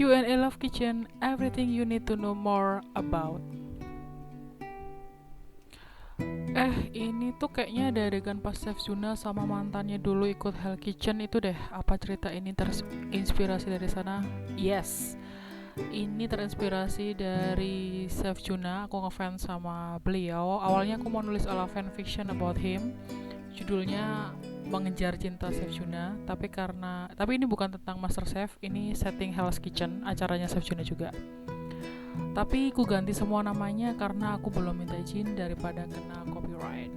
Q&A Love Kitchen, everything you need to know more about. Ini tuh kayaknya ada adegan pas Chef Juna sama mantannya dulu ikut Hell Kitchen itu deh. Apa cerita ini terinspirasi dari sana? Yes, ini terinspirasi dari Chef Juna. Aku ngefans sama beliau. Awalnya aku mau nulis ala fanfiction about him. Judulnya Mengejar Cinta Chef Juna, tapi ini bukan tentang Master Chef, ini setting Hell's Kitchen, acaranya Chef Juna juga. Tapi ku ganti semua namanya karena aku belum minta izin daripada kena copyright.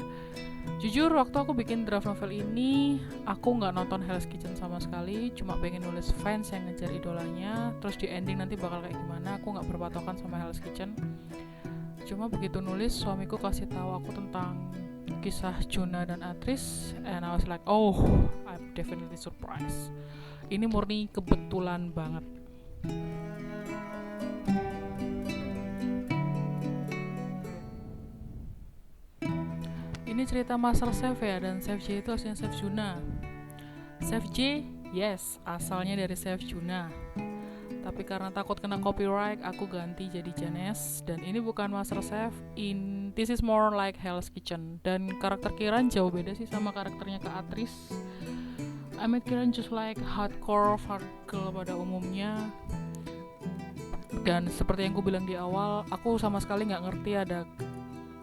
Jujur, waktu aku bikin draft novel ini, aku nggak nonton Hell's Kitchen sama sekali, cuma pengen nulis fans yang ngejar idolanya, terus di ending nanti bakal kayak gimana. Aku nggak berpatokan sama Hell's Kitchen. Cuma begitu nulis, suamiku kasih tahu aku tentang kisah Juna dan Atris, and I was like, oh, I'm definitely surprised. Ini murni kebetulan banget. Ini cerita Master Chef ya, dan Chef J itu aslinya Chef Juna. Chef J, yes, asalnya dari Chef Juna. Tapi karena takut kena copyright, aku ganti jadi Janes. Dan ini bukan Master Chef, this is more like Hell's Kitchen. Dan karakter Kiran jauh beda sih sama karakternya Kak Atris. I made Kiran just like hardcore girl pada umumnya. Dan seperti yang aku bilang di awal, aku sama sekali gak ngerti ada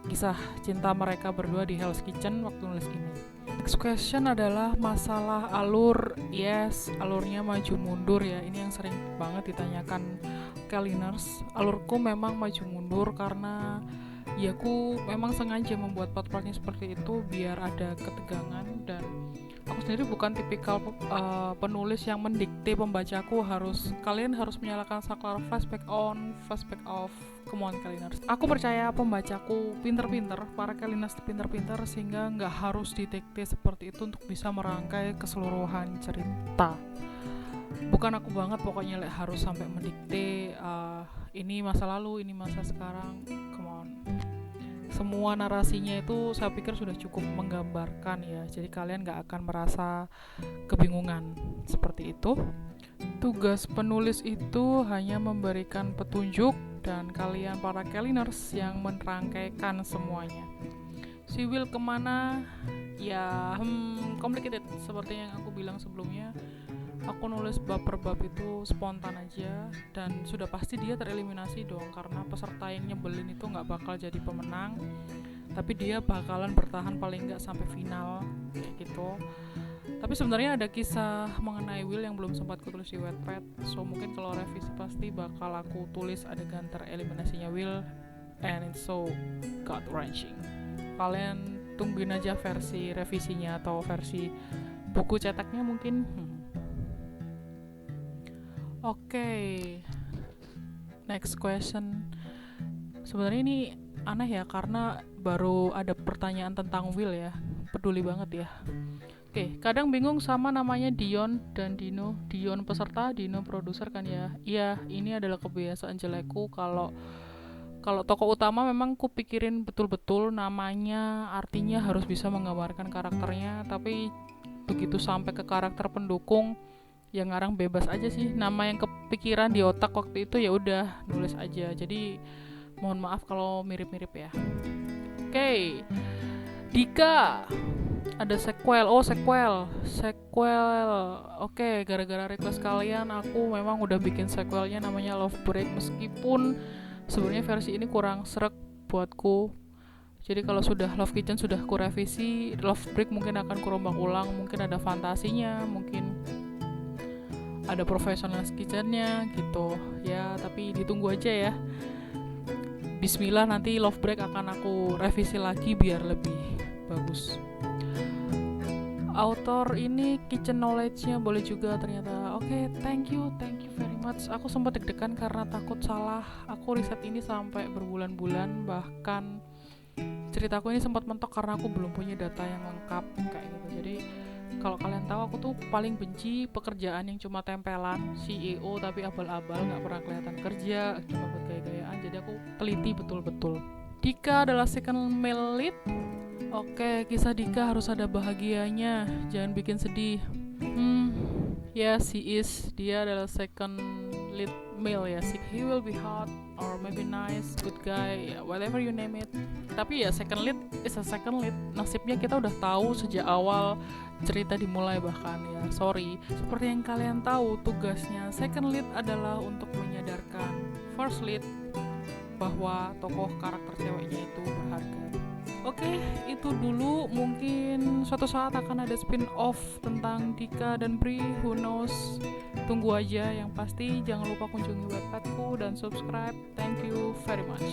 kisah cinta mereka berdua di Hell's Kitchen waktu nulis ini. Next question adalah masalah alur. Yes, alurnya maju mundur ya. Ini yang sering banget ditanyakan Kaliners. Alurku memang maju mundur karena ya aku memang sengaja membuat part-partnya seperti itu biar ada ketegangan. Dan aku sendiri bukan tipikal penulis yang mendikte pembacaku kalian harus menyalakan saklar flashback on, flashback off. Come on Kaliners. Aku percaya pembacaku pinter-pinter, para Kaliners pinter-pinter sehingga nggak harus didikte seperti itu untuk bisa merangkai keseluruhan cerita. Bukan aku banget pokoknya harus sampai mendikte ini masa lalu, ini masa sekarang. Come on. Semua narasinya itu saya pikir sudah cukup menggambarkan ya, jadi kalian gak akan merasa kebingungan seperti itu. Tugas penulis itu hanya memberikan petunjuk dan kalian para Kaliners yang merangkaikan semuanya. Si Will kemana? Ya complicated seperti yang aku bilang sebelumnya. Aku nulis bab per bab itu spontan aja, dan sudah pasti dia tereliminasi dong, karena peserta yang nyebelin itu gak bakal jadi pemenang, tapi dia bakalan bertahan paling gak sampai final kayak gitu. Tapi sebenarnya ada kisah mengenai Will yang belum sempat kutulis di Wattpad, so mungkin kalau revisi pasti bakal aku tulis adegan tereliminasinya Will, and it's so gut-wrenching. Kalian tungguin aja versi revisinya atau versi buku cetaknya mungkin. Oke. Next question. Sebenarnya ini aneh ya, karena baru ada pertanyaan tentang Will ya. Peduli banget ya. Oke, kadang bingung sama namanya Dion dan Dino. Dion peserta, Dino produser kan ya. Iya, ini adalah kebiasaan jelekku. Kalau tokoh utama memang ku pikirin betul-betul namanya, artinya harus bisa menggambarkan karakternya, tapi begitu sampai ke karakter pendukung, yang ngarang bebas aja sih, nama yang kepikiran di otak waktu itu ya udah nulis aja. Jadi mohon maaf kalau mirip-mirip ya. Oke. Dika, ada sequel. Oke, gara-gara request kalian aku memang udah bikin sequelnya namanya Love Break, meskipun sebenarnya versi ini kurang srek buatku. Jadi kalau sudah Love Kitchen sudah ku revisi, Love Break mungkin akan ku rombak ulang, mungkin ada fantasinya, mungkin ada professional kitchennya gitu ya, tapi ditunggu aja ya. Bismillah, nanti Love Break akan aku revisi lagi biar lebih bagus. Author ini kitchen knowledge-nya boleh juga ternyata. Oke, thank you very much. Aku sempat deg-degan karena takut salah. Aku riset ini sampai berbulan-bulan, bahkan ceritaku ini sempat mentok karena aku belum punya data yang lengkap kayak gitu. Jadi kalau kalian tahu, aku tuh paling benci pekerjaan yang cuma tempelan CEO tapi abal-abal, gak pernah kelihatan kerja, cuma buat gaya-gayaan. Jadi aku teliti betul-betul. Dika adalah second male lead. Oke, kisah Dika harus ada bahagianya, jangan bikin sedih. Yes, he is. Dia adalah second lead male ya sih. He will be hot or maybe nice, good guy, whatever you name it. Tapi ya second lead is a second lead. Nasibnya kita udah tahu sejak awal cerita dimulai bahkan ya. Sorry, seperti yang kalian tahu, tugasnya second lead adalah untuk menyadarkan first lead bahwa tokoh karakter ceweknya itu berharga. Oke, itu dulu. Mungkin suatu saat akan ada spin-off tentang Dika dan Bri, who knows. Tunggu aja, yang pasti jangan lupa kunjungi webpadku dan subscribe. Thank you very much.